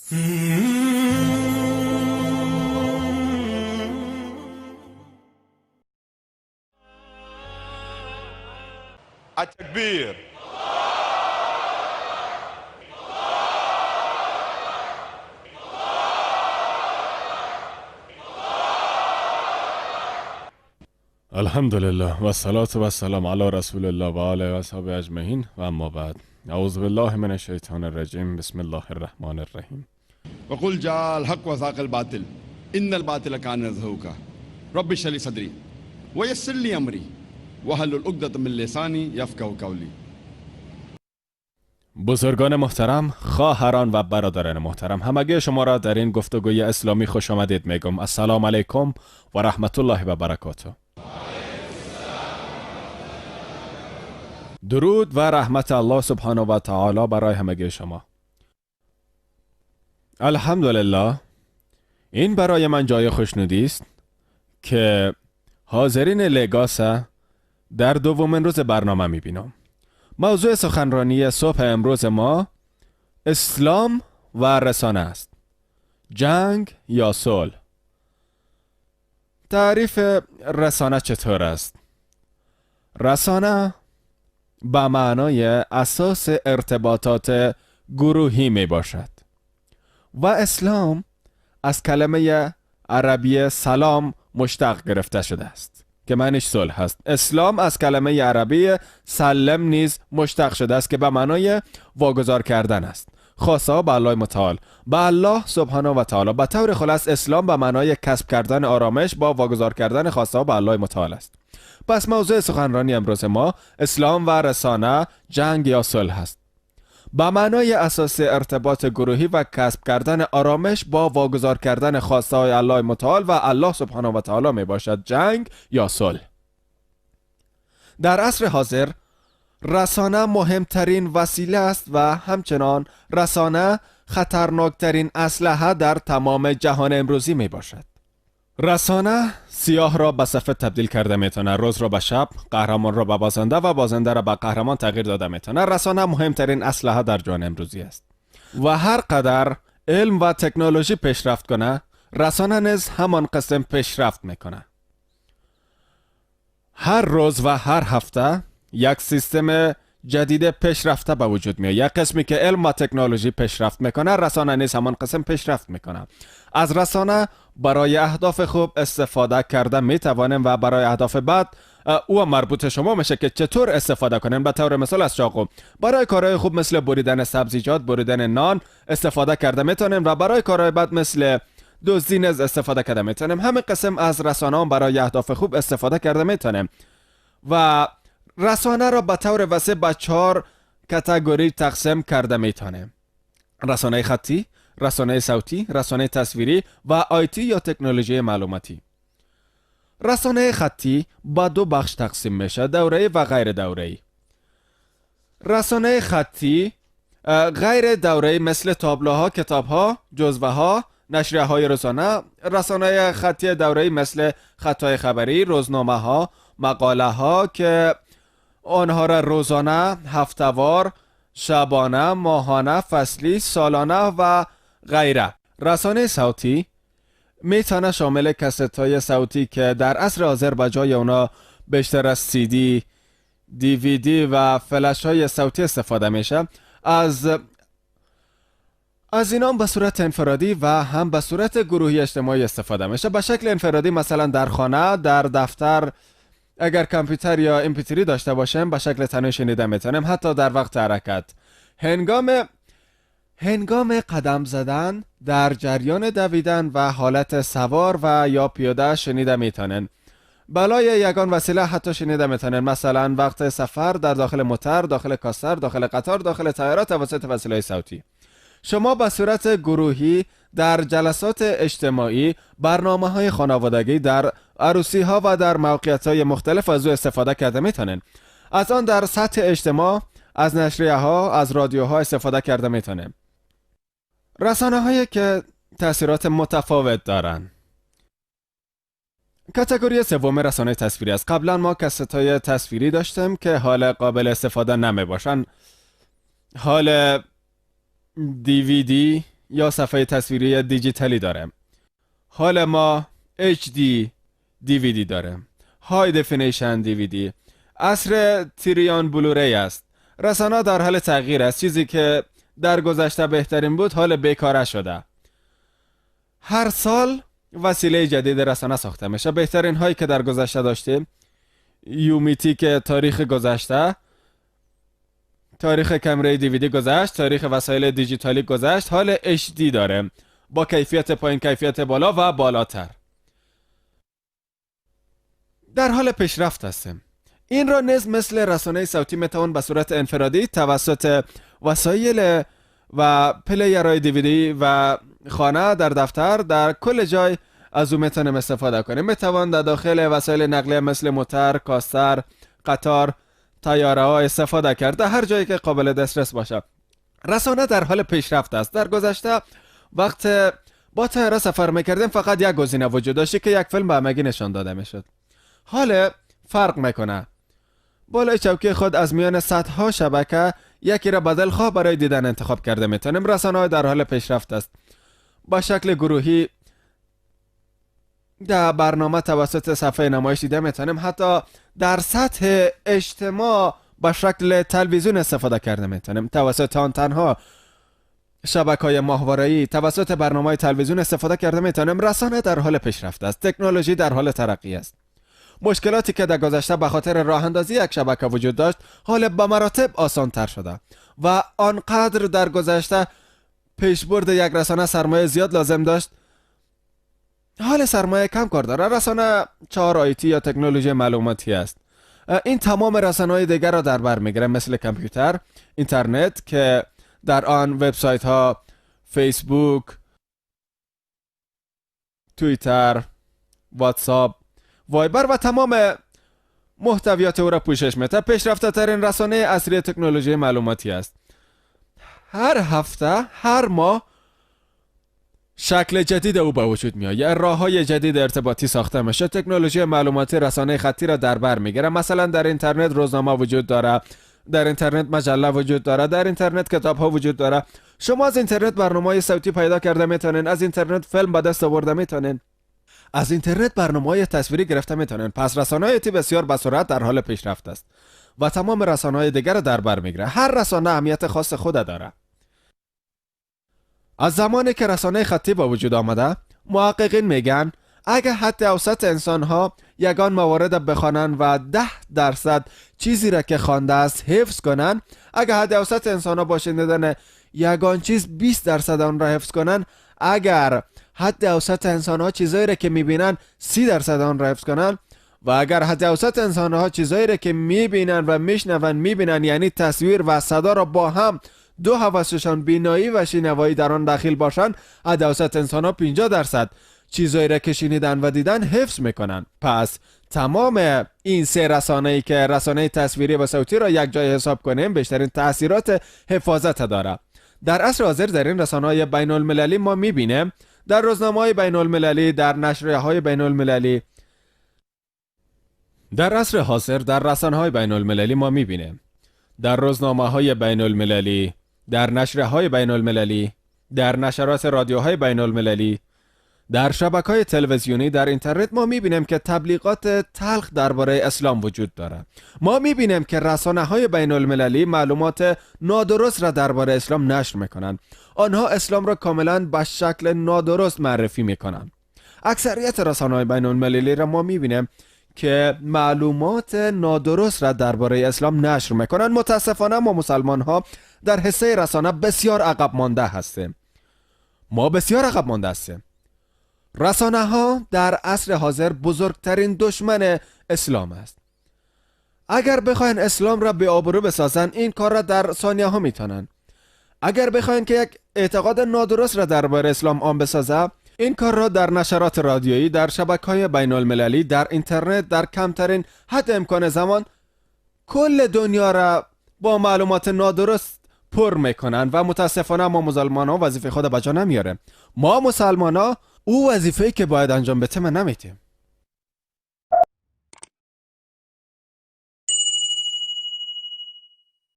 التكبير. الحمد لله و الصلاة و السلام علی رسول الله و آله و اصحابه اجمعین و اما بعد. اعوذ بالله من الشیطان الرجیم. بسم الله الرحمن الرحیم. وقل جاء الحق وزهق الباطل ان الباطل كان زهوقا رب اشرح لي صدري ويسر لي امري واحلل عقدة من لساني يفقهوا قولي. بزرگان محترم، خواهران و برادران محترم، همگی شما را در این گفتگوی اسلامی خوش آمدید میگم. السلام علیکم و رحمت الله و برکاته. درود و رحمت الله سبحانه و تعالی برای همگی شما. الحمدلله، این برای من جای خوشنودی است که حاضرین لگاسا در دومین روز برنامه میبینم. موضوع سخنرانی صبح امروز ما اسلام و رسانه است. جنگ یا صلح؟ تعریف رسانه چطور است؟ رسانه به معنای اساس ارتباطات گروهی می باشد و اسلام از کلمه عربی سلام مشتق گرفته شده است که معنیش صلح است. اسلام از کلمه عربی سلم نیز مشتق شده است که به معنای واگذار کردن است. خاصه به الله متعال، به الله سبحانه و تعالی. به طور خلاص اسلام به معنای کسب کردن آرامش با واگذار کردن خاصه به الله متعال است. پس موضوع سخنرانی امروز ما اسلام و رسانه، جنگ یا صلح است. به معنای اساس ارتباط گروهی و کسب کردن آرامش با واگذار کردن خواسته های الله متعال و الله سبحانه و تعالی می باشد جنگ یا صلح. در عصر حاضر رسانه مهمترین وسیله است و همچنان رسانه خطرناکترین اسلحه در تمام جهان امروزی می باشد. رسانه سیاه را به سفید تبدیل کرده میتونه، روز را به شب، قهرمان را به بازنده و بازنده را به قهرمان تغییر داده میتونه. رسانه مهمترین اسلحه در جهان امروزی است و هر قدر علم و تکنولوژی پیشرفت کنه، رسانه نیز همان قسم پیشرفت میکنه. هر روز و هر هفته یک سیستم جدید پیشرفته به وجود میاد. یک قسمی که علم و تکنولوژی پیشرفت میکنه، رسانه نیز همان قسم پیشرفت میکنه. از رسانه برای اهداف خوب استفاده کرده میتوانیم و برای اهداف بد او مربوط شما میشه که چطور استفاده کنیم. به طور مثال از چاقو برای کارهای خوب مثل بریدن سبزیجات، بریدن نان استفاده کرده میتونیم و برای کارهای بد مثل دزدی نیز استفاده کرده میتونیم. همین قسم از رسانه هم برای اهداف خوب استفاده کرده میتونیم و رسانه را به طور وسیع به 4 کاتگوری تقسیم کرده میتونیم: رسانه خطی، رسانه صوتی، رسانه تصویری و آیتی یا تکنولوژی معلوماتی. رسانه خطی با 2 بخش تقسیم میشه: دوره‌ای و غیر دوره‌ای. رسانه خطی غیر دوره‌ای مثل تابلوها، کتابها، جزوه‌ها، نشریه‌های روزانه. رسانه خطی دوره‌ای مثل خطهای خبری، روزنامه‌ها، مقاله‌ها که آنها را روزانه، هفته‌وار، شبانه، ماهانه، فصلی، سالانه و غیره. رسانه صوتی میتونه شامل کاست‌های صوتی که در عصر حاضر به جای اونا بیشتر از CD، DVD و فلش‌های صوتی استفاده میشه. از اینا هم به صورت انفرادی و هم به صورت گروهی اجتماعی استفاده میشه. به شکل انفرادی مثلا در خانه، در دفتر، اگر کامپیوتر یا MP3 داشته باشیم به شکل تنهایی شنیده میتونیم. حتی در وقت حرکت، هنگام قدم زدن، در جریان دویدن و حالت سوار و یا پیاده شنیده میتونن. بالای یگان وسیله حتی شنیده میتونن، مثلا وقت سفر، در داخل موتور، داخل کاستر، داخل قطار، داخل طیاره توسط وسیله صوتی. شما به صورت گروهی در جلسات اجتماعی، برنامه‌های خانوادگی، در عروسی‌ها و در موقعیت‌های مختلف از او استفاده کرده میتونن. از آن در سطح اجتماع، از نشریه‌ها، از رادیوها استفاده کرده میتونن. رسانه‌هایی که تأثیرات متفاوت دارن. کاتگوری سوم رسانه تصویری است. قبلا ما کاست‌های تصویری داشتیم که حال قابل استفاده نمی باشن. حال DVD یا صفحه تصویری دیجیتالی داره. حال ما HD DVD داره، های دفینیشن DVD. عصر تریان بلوری است. رسانه در حال تغییر است. چیزی که در گذشته بهترین بود حال بیکاره شده. هر سال وسیله جدید رسانه ساخته میشه. بهترین هایی که در گذشته داشتیم یومیتی که تاریخ گذشته، تاریخ کامره دیویدی گذشت، تاریخ وسایل دیجیتالی گذشت، حال HD داره با کیفیت پایین، کیفیت بالا و بالاتر. در حال پیشرفت هستیم. این را نیز مثل رسانه صوتی میتوان به صورت انفرادی توسط وسایل و پلیرهای دیویدی و خانه، در دفتر، در کل جای از او میتونیم استفاده کنیم. میتوان در داخل وسایل نقلیه مثل موتر، کاستر، قطار، طیاره ها استفاده کرد، هر جایی که قابل دسترس باشه. رسانه در حال پیشرفت است. در گذشته وقت با طیاره سفر میکردیم فقط یک گزینه وجود داشت که یک فیلم به همگی نشان داده میشد. حال فرق میکنه. بالای چوکی خود از میان صدها شبکه یکی را بدل خواه برای دیدن انتخاب کرده میتونیم. رسانه در حال پیشرفت است. با شکل گروهی در برنامه توسط صفحه نمایش دیده میتونیم. حتی در سطح اجتماع با شکل تلویزیون استفاده کرده میتونیم. توسط آن تنها شبکه‌های ماهواره‌ای، توسط برنامه‌های تلویزیون استفاده کرده میتونیم. رسانه در حال پیشرفت است. تکنولوژی در حال ترقی است. مشکلاتی که در گذشته به خاطر راه اندازی یک شبکه وجود داشت حال به مراتب آسان تر شده و آنقدر در گذشته پیشبرد یک رسانه سرمایه زیاد لازم داشت، حال سرمایه کم کار داره. رسانه 4 آیتی یا تکنولوژی معلوماتی است. این تمام رسانه‌های دیگر را در بر میگیره، مثل کامپیوتر، اینترنت که در آن وبسایت ها، فیسبوک، توییتر، واتساپ، وایبر و تمام محتویات او را پوشش میده. پیشرفته ترین رسانه اصلی تکنولوژی معلوماتی است. هر هفته، هر ماه شکل جدید او به وجود میاد. راه‌های جدید ارتباطی ساخته میشه. تکنولوژی معلوماتی رسانه خطی را در بر میگیره. مثلا در اینترنت روزنامه وجود داره، در اینترنت مجله وجود داره، در اینترنت کتاب ها وجود داره. شما از اینترنت برنامه‌های صوتی پیدا کرده میتونین، از اینترنت فیلم به دست آورده میتونین، از اینترنت برنامه‌های تصویری گرفته میتونن. پس رسانه‌های بسیار به سرعت در حال پیشرفت است و تمام رسانه‌های دیگر را در بر میگیره. هر رسانه اهمیت خاص خود داره. از زمانی که رسانه خطی به وجود آمده، محققین میگن اگه حد اوسط انسان‌ها یگان موارد بخوانن و 10% چیزی را که خوانده است حفظ کنن، اگه حد اوسط انسان‌ها با شنیدن یگان چیز 20% آن را حفظ کنن، اگر حد اوسط انسان‌ها چیزایی را که می‌بینن 30% آن را حفظ کنن و اگر حد اوسط انسان‌ها چیزایی را که می‌بینن و می‌بینن یعنی تصویر و صدا را با هم دو حواسشان بینایی و شنوایی در آن داخل باشند، حد اوسط انسان‌ها 50% چیزایی را که شنیدن و دیدن حفظ میکنن. پس تمام این 3 رسانه‌ای که رسانه تصویری و صوتی را یک جای حساب کنیم بیشترین تأثیرات حفاظت داره. در عصر حاضر در این رسانه‌های بین المللی ما میبینیم، در روزنامه‌های بین المللی، در نشریه‌های بین المللی، در عصر حاضر در رسانه‌های بین المللی ما میبینیم، در روزنامه‌های بین المللی، در نشریه‌های بین المللی، در نشرات رادیوهای بین المللی، در شبکه‌های تلویزیونی، در اینترنت ما می‌بینیم که تبلیغات تلخ درباره اسلام وجود داره. ما می‌بینیم که رسانه‌های بین‌المللی معلومات نادرست را درباره اسلام نشر می‌کنند. آنها اسلام را کاملاً به شکل نادرست معرفی می‌کنند. اکثریت رسانه‌های بین‌المللی را ما می‌بینیم که معلومات نادرست را درباره اسلام نشر می‌کنند. متأسفانه ما مسلمان‌ها در حصه رسانه بسیار عقب مانده هستیم. ما بسیار عقب مانده هستیم. رسانه ها در عصر حاضر بزرگترین دشمن اسلام است. اگر بخواین اسلام را به آبرو بسازن، این کار را در ثانیه ها میتونن. اگر بخواین که یک اعتقاد نادرست را درباره اسلام عام بسازه، این کار را در نشرات رادیویی، در شبکه‌های بین المللی، در اینترنت، در کمترین حد امکان زمان کل دنیا را با معلومات نادرست پر میکنن و متاسفانه ما مسلمان‌ها وظیفه خود به جا نمیاره. ما مسلمان‌ها او وظیفه‌ای که باید انجام بده نمیتیم.